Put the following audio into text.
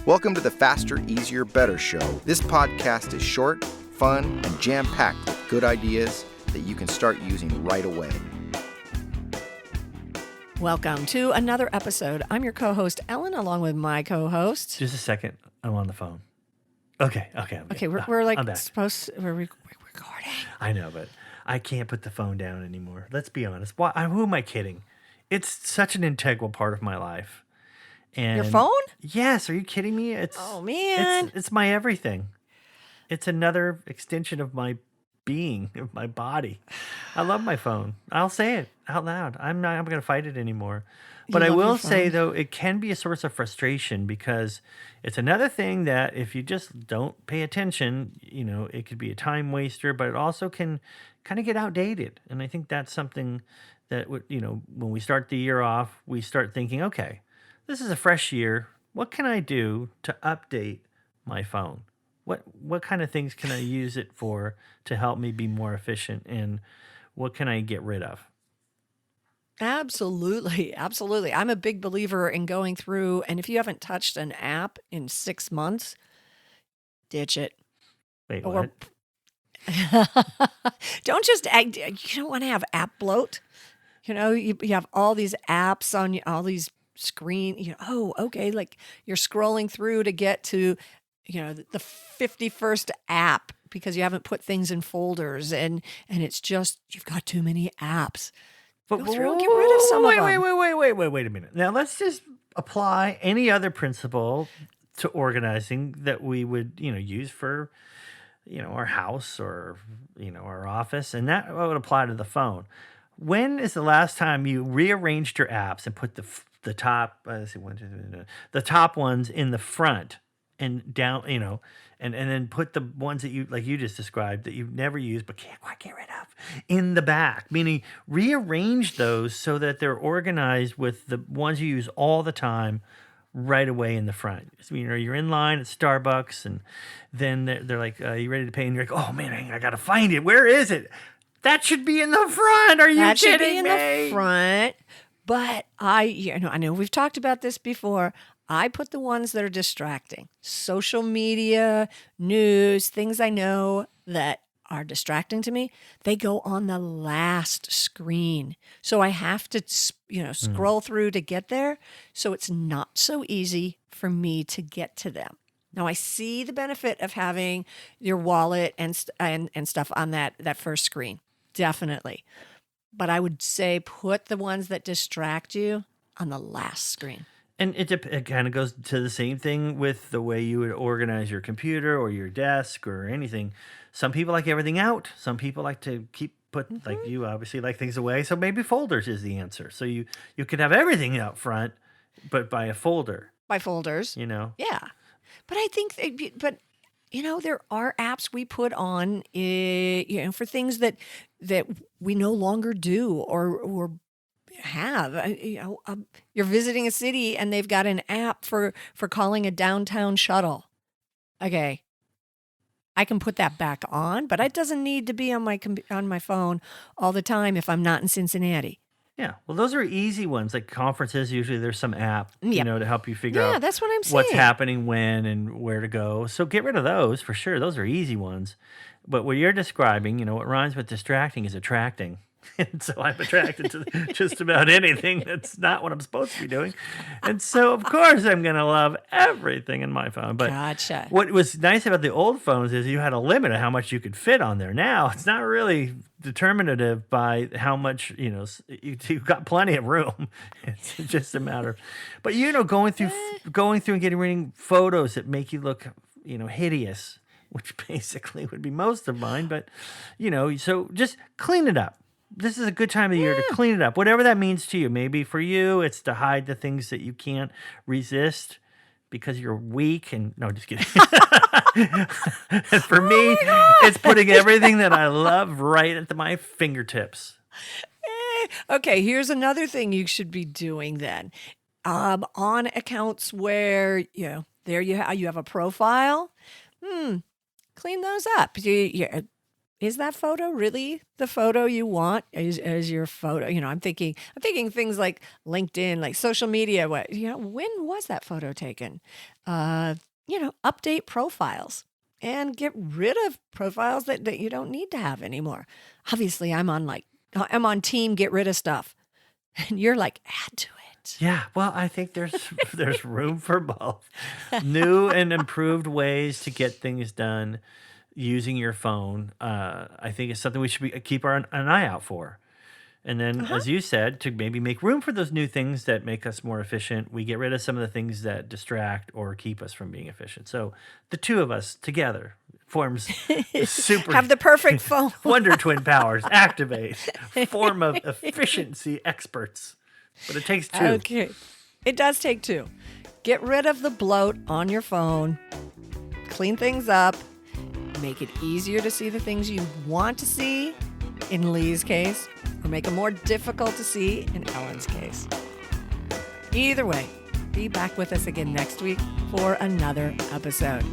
Welcome to the Faster, Easier, Better show. This podcast is short, fun, and jam-packed with good ideas that you can start using right away. Welcome to another episode. I'm your co-host, Ellen, along with my co-host. Just a second. I'm on the phone. Okay. We're like I'm back. we're recording. I know, but I can't put the phone down anymore. Let's be honest. Who am I kidding? It's such an integral part of my life. And Your phone? Yes. Are you kidding me? Oh, man. It's my everything. It's another extension of my being, of my body. I love my phone. I'll say it out loud. I'm going to fight it anymore. But I will say, though, it can be a source of frustration because it's another thing that if you just don't pay attention, it could be a time waster, but it also can kind of get outdated. And I think that's something that, when we start the year off, we start thinking, okay, this is a fresh year. What can I do to update my phone? What kind of things can I use it for to help me be more efficient? And what can I get rid of? Absolutely. I'm a big believer in going through, and if you haven't touched an app in 6 months, ditch it. Wait, what? Don't just you don't want to have app bloat. You have all these apps on all these screen, okay, like you're scrolling through to get to, the 51st app because you haven't put things in folders and it's just, you've got too many apps. Go through and get rid of some of them. Wait a minute. Now let's just apply any other principle to organizing that we would, use for, our house or, our office, and that would apply to the phone. When is the last time you rearranged your apps and put the top, the top ones in the front and down, and then put the ones that you just described that you've never used but can't quite get rid of in the back? Meaning rearrange those so that they're organized with the ones you use all the time right away in the front. So, you're in line at Starbucks and then they're like, you ready to pay? And you're like, oh man, I got to find it. Where is it? That should be in the front. Are you kidding me? That should be in the front. But I know we've talked about this before. I put the ones that are distracting. Social media, news, things I know that are distracting to me, they go on the last screen. So I have to, scroll through to get there. So it's not so easy for me to get to them. Now I see the benefit of having your wallet and stuff on that first screen. Definitely. But I would say put the ones that distract you on the last screen. And it kind of goes to the same thing with the way you would organize your computer or your desk or anything. Some people like everything out. Some people like to like you obviously like things away. So maybe folders is the answer. So you could have everything out front, but by a folder. By folders. Yeah. But I think, there are apps we put on, for things that we no longer do or have. You're visiting a city and they've got an app for calling a downtown shuttle. Okay, I can put that back on, but it doesn't need to be on my phone all the time if I'm not in Cincinnati. Yeah, well, those are easy ones. Like conferences, usually there's some app, to help you figure out that's what I'm saying. What's happening when and where to go. So get rid of those for sure. Those are easy ones. But what you're describing, what rhymes with distracting is attracting. And so I'm attracted to just about anything that's not what I'm supposed to be doing. And so, of course, I'm going to love everything in my phone. But Gotcha. What was nice about the old phones is you had a limit of how much you could fit on there. Now, it's not really determinative by how much, you've got plenty of room. It's just a matter of, but, going through and getting rid of photos that make you look, hideous, which basically would be most of mine. But, so just clean it up. This is a good time of the year to clean it up, whatever that means to you. Maybe for you, it's to hide the things that you can't resist because you're weak. And no, just kidding. And for me, it's putting everything that I love right at my fingertips. Okay, here's another thing you should be doing then. On accounts where, there you have a profile, clean those up. is that photo really the photo you want as your photo? I'm thinking things like LinkedIn, like social media. When was that photo taken? Update profiles and get rid of profiles that you don't need to have anymore. Obviously, I'm on team get rid of stuff, and you're like, add to it. Yeah, well, I think there's room for both. New and improved ways to get things done using your phone. I think it's something we should keep an eye out for. And then, as you said, to maybe make room for those new things that make us more efficient, we get rid of some of the things that distract or keep us from being efficient. So the two of us together forms super Have the perfect phone. Wonder Twin powers activate, form of efficiency experts. But it takes two. Okay. It does take two. Get rid of the bloat on your phone. Clean things up. Make it easier to see the things you want to see, in Lee's case, or make them more difficult to see in Ellen's case. Either way, be back with us again next week for another episode.